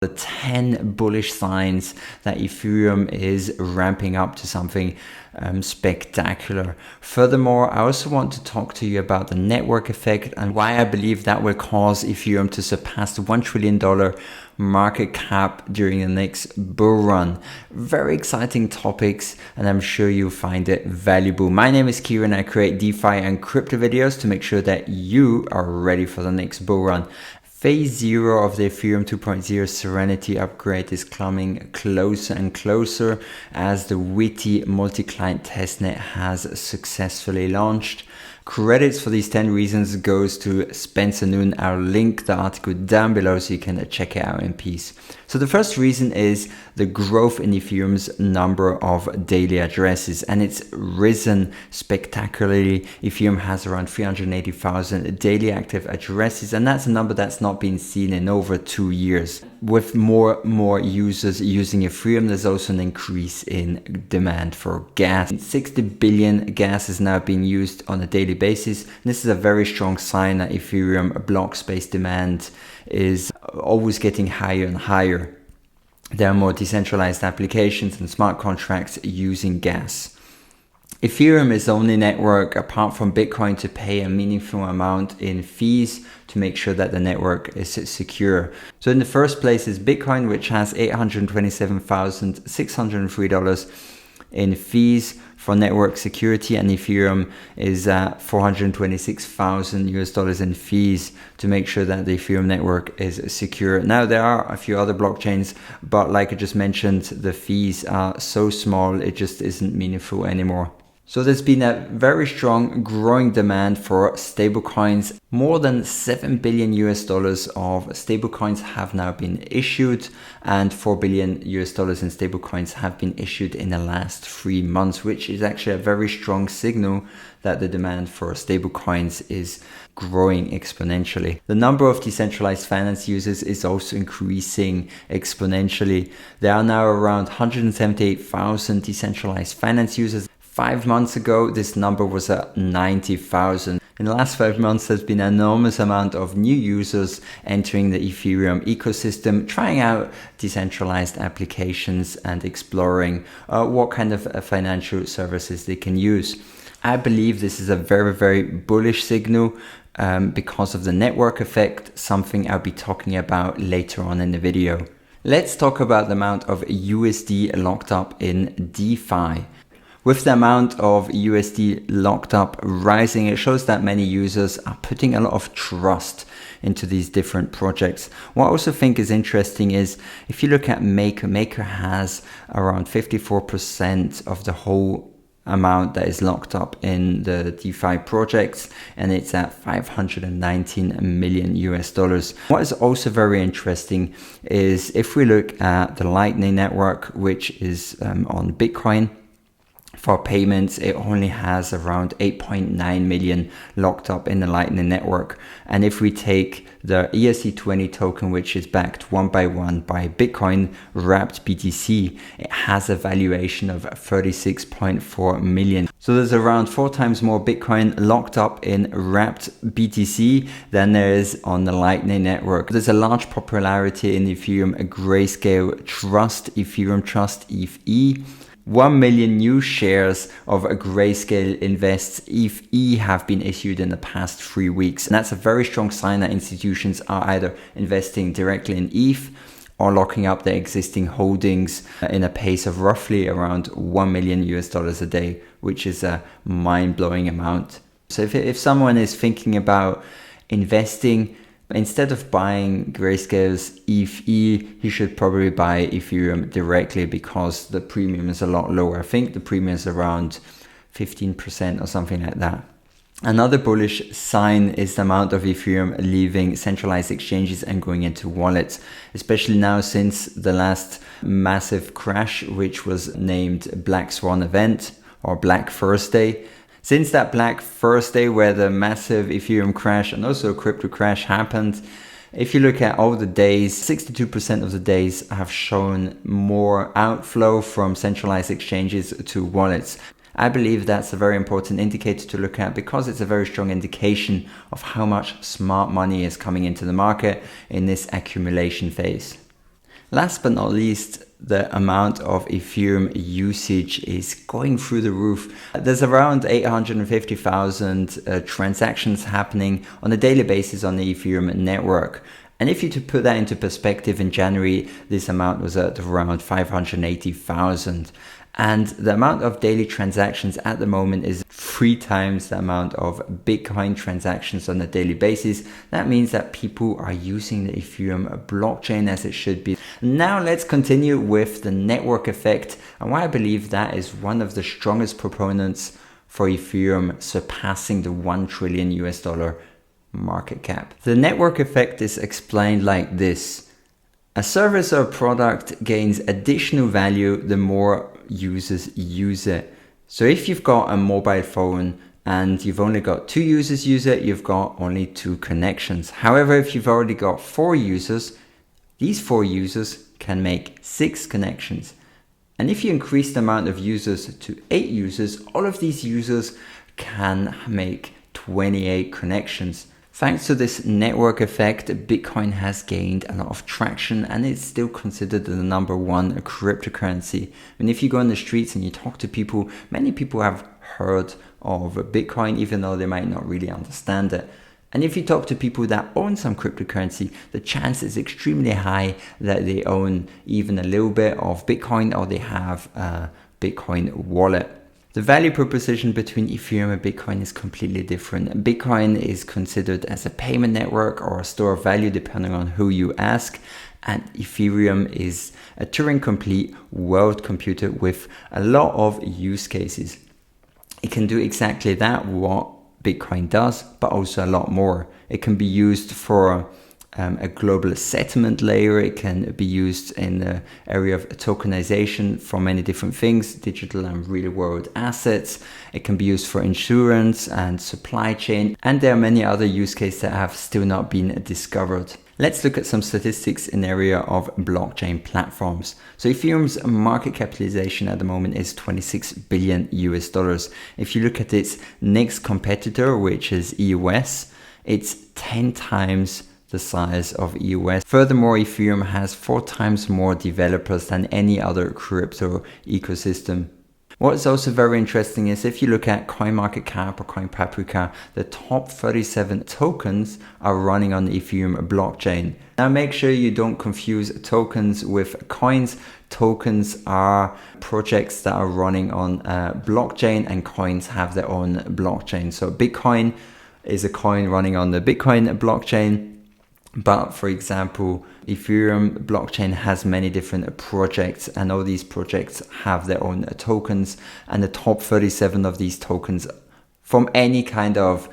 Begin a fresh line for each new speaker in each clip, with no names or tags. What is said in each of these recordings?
the 10 bullish signs that Ethereum is ramping up to something spectacular. Furthermore, I also want to talk to you about the network effect and why I believe that will cause Ethereum to surpass the $1 trillion market cap during the next bull run. Very exciting topics, and I'm sure you'll find it valuable. My name is Kierin. I create DeFi and crypto videos to make sure that you are ready for the next bull run. Phase 0 of the Ethereum 2.0 Serenity upgrade is coming closer and closer as the witty multi-client testnet has successfully launched. Credits for these 10 reasons goes to Spencer Noon. I'll link the article down below so you can check it out in peace. So the first reason is the growth in Ethereum's number of daily addresses, and it's risen spectacularly. Ethereum has around 380,000 daily active addresses, and that's a number that's not been seen in over 2 years. With more users using Ethereum, there's also an increase in demand for gas. 60 billion gas is now being used on a daily basis. And this is a very strong sign that Ethereum block space demand is always getting higher and higher. There are more decentralized applications and smart contracts using gas. Ethereum is the only network apart from Bitcoin to pay a meaningful amount in fees to make sure that the network is secure. So in the first place is Bitcoin, which has $827,603 in fees for network security, and Ethereum is at $426,000 in fees to make sure that the Ethereum network is secure. Now there are a few other blockchains, but like I just mentioned, the fees are so small it just isn't meaningful anymore. So there's been a very strong growing demand for stablecoins. More than $7 billion of stablecoins have now been issued, and $4 billion in stablecoins have been issued in the last 3 months, which is actually a very strong signal that the demand for stablecoins is growing exponentially. The number of decentralized finance users is also increasing exponentially. There are now around 178,000 decentralized finance users. 5 months ago, this number was at 90,000. In the last 5 months, there's been an enormous amount of new users entering the Ethereum ecosystem, trying out decentralized applications and exploring what kind of financial services they can use. I believe this is a very, very bullish signal because of the network effect, something I'll be talking about later on in the video. Let's talk about the amount of USD locked up in DeFi. With the amount of USD locked up rising, it shows that many users are putting a lot of trust into these different projects. What I also think is interesting is if you look at Maker has around 54% of the whole amount that is locked up in the DeFi projects, and it's at $519 million. What is also very interesting is if we look at the Lightning Network, which is on Bitcoin, for payments, it only has around 8.9 million locked up in the Lightning Network. And if we take the ERC20 token, which is backed one by one by Bitcoin wrapped BTC, it has a valuation of 36.4 million. So there's around 4 times more Bitcoin locked up in wrapped BTC than there is on the Lightning Network. There's a large popularity in Ethereum Grayscale Trust, Ethereum Trust ETH. 1 million new shares of a Grayscale Invests ETH have been issued in the past 3 weeks. And that's a very strong sign that institutions are either investing directly in ETH or locking up their existing holdings in a pace of roughly around $1 million a day, which is a mind-blowing amount. So if someone is thinking about investing, instead of buying Grayscale's ETH, he should probably buy Ethereum directly because the premium is a lot lower. I think the premium is around 15% or something like that. Another bullish sign is the amount of Ethereum leaving centralized exchanges and going into wallets, especially now since the last massive crash, which was named Black Swan event or Black Thursday. Since that Black Thursday where the massive Ethereum crash and also crypto crash happened, if you look at all the days, 62% of the days have shown more outflow from centralized exchanges to wallets. I believe that's a very important indicator to look at because it's a very strong indication of how much smart money is coming into the market in this accumulation phase. Last but not least, the amount of Ethereum usage is going through the roof. There's around 850,000 transactions happening on a daily basis on the Ethereum network. And if you to put that into perspective, in January, this amount was at around 580,000. And the amount of daily transactions at the moment is 3 times the amount of Bitcoin transactions on a daily basis. That means that people are using the Ethereum blockchain as it should be. Now let's continue with the network effect, and why I believe that is one of the strongest proponents for Ethereum surpassing the $1 trillion market cap. The network effect is explained like this. A service or product gains additional value the more users use it. So if you've got a mobile phone and you've only got 2 users use it, you've got only 2 connections. However, if you've already got 4 users, these 4 users can make 6 connections. And if you increase the amount of users to 8 users, all of these users can make 28 connections. Thanks to this network effect, Bitcoin has gained a lot of traction and it's still considered the number 1 cryptocurrency. And if you go on the streets and you talk to people, many people have heard of Bitcoin, even though they might not really understand it. And if you talk to people that own some cryptocurrency, the chance is extremely high that they own even a little bit of Bitcoin or they have a Bitcoin wallet. The value proposition between Ethereum and Bitcoin is completely different. Bitcoin is considered as a payment network or a store of value depending on who you ask. And Ethereum is a Turing-complete world computer with a lot of use cases. It can do exactly that, what Bitcoin does, but also a lot more. It can be used for a global settlement layer. It can be used in the area of tokenization for many different things, digital and real world assets. It can be used for insurance and supply chain. And there are many other use cases that have still not been discovered. Let's look at some statistics in the area of blockchain platforms. So Ethereum's market capitalization at the moment is $26 billion. If you look at its next competitor, which is EOS, it's 10 times the size of EOS. Furthermore, Ethereum has 4 times more developers than any other crypto ecosystem. What is also very interesting is if you look at CoinMarketCap or CoinPaprika, the top 37 tokens are running on the Ethereum blockchain. Now make sure you don't confuse tokens with coins. Tokens are projects that are running on a blockchain and coins have their own blockchain. So Bitcoin is a coin running on the Bitcoin blockchain. But for example, Ethereum blockchain has many different projects and all these projects have their own tokens, and the top 37 of these tokens from any kind of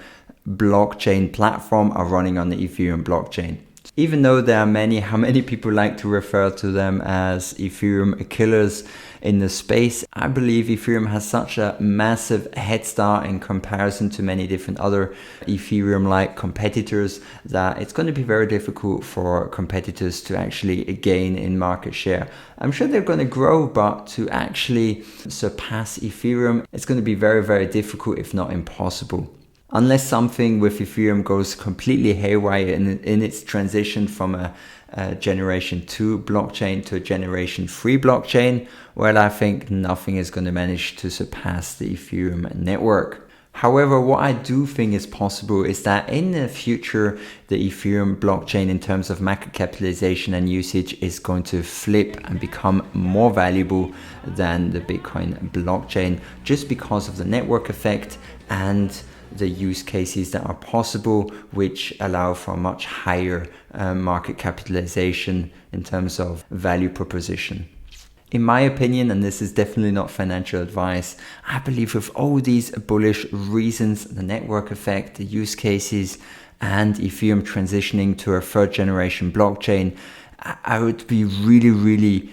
blockchain platform are running on the Ethereum blockchain. Even though there are how many people like to refer to them as Ethereum killers in the space, I believe Ethereum has such a massive head start in comparison to many different other Ethereum-like competitors that it's going to be very difficult for competitors to actually gain in market share. I'm sure they're going to grow, but to actually surpass Ethereum, it's going to be very, very difficult, if not impossible. Unless something with Ethereum goes completely haywire in its transition from a generation 2 blockchain to a generation 3 blockchain, well, I think nothing is going to manage to surpass the Ethereum network. However, what I do think is possible is that in the future, the Ethereum blockchain in terms of market capitalization and usage is going to flip and become more valuable than the Bitcoin blockchain just because of the network effect and the use cases that are possible, which allow for a much higher market capitalization in terms of value proposition. In my opinion, and this is definitely not financial advice, I believe with all these bullish reasons, the network effect, the use cases, and Ethereum transitioning to a 3rd generation blockchain, I would be really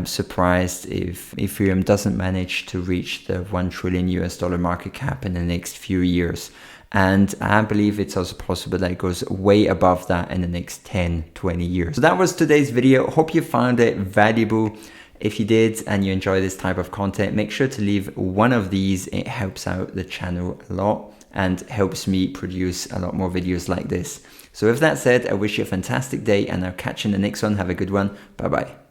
surprised if Ethereum doesn't manage to reach the $1 trillion market cap in the next few years. And I believe it's also possible that it goes way above that in the next 10-20 years. So that was today's video. Hope you found it valuable. If you did and you enjoy this type of content, make sure to leave one of these. It helps out the channel a lot and helps me produce a lot more videos like this. So with that said, I wish you a fantastic day and I'll catch you in the next one. Have a good one. Bye bye.